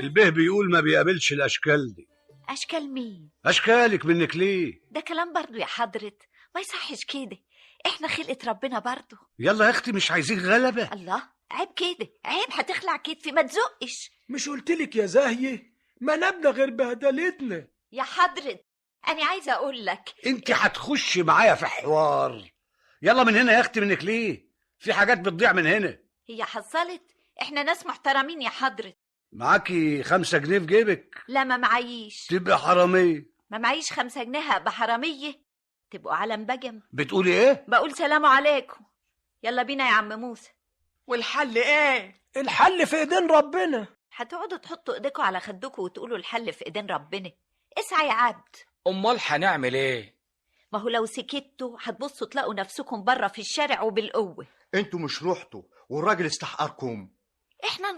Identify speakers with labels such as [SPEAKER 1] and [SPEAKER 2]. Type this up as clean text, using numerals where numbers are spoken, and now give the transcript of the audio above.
[SPEAKER 1] البيه بيقول ما بيقابلش الاشكال دي.
[SPEAKER 2] اشكال مين؟
[SPEAKER 1] اشكالك منك ليه؟
[SPEAKER 2] ده كلام برضو يا حضرة، ما يصحش كده. احنا خلقة ربنا برضو.
[SPEAKER 1] يلا يا اختي مش عايزين غلبة.
[SPEAKER 2] الله، عيب كده، عيب، هتخلع كتفي، ما تزقش.
[SPEAKER 3] مش قلتلك يا زاهية ما نبنا غير بهدلتنا؟
[SPEAKER 2] يا حضرة، انا عايزة اقول لك.
[SPEAKER 1] انت هتخشي معايا في حوار. يلا من هنا يا اختي منك ليه؟ في حاجات بتضيع من هنا.
[SPEAKER 2] هي حصلت؟ احنا ناس محترمين يا حضرة.
[SPEAKER 1] معاكي 5 جنيه في جيبك؟
[SPEAKER 2] لا ما معيش.
[SPEAKER 1] تبقى حرامية.
[SPEAKER 2] ما معيش 5 جنيه بحرامية. تبقوا علم بجم.
[SPEAKER 1] بتقولي ايه؟
[SPEAKER 2] بقول سلام عليكم. يلا بينا يا عم موسى.
[SPEAKER 4] والحل ايه؟
[SPEAKER 3] الحل في ايدين ربنا.
[SPEAKER 2] هتقعدوا تحطوا ايديكوا على خدكوا وتقولوا الحل في ايدين ربنا؟ اسعى يا عبد.
[SPEAKER 4] امال هنعمل ايه؟
[SPEAKER 2] ما هو لو سكتوا هتبصوا تلاقوا نفسكم بره في الشارع وبالقوة.
[SPEAKER 5] انتوا مش رحتوا والراجل استحقركم؟
[SPEAKER 2] احنا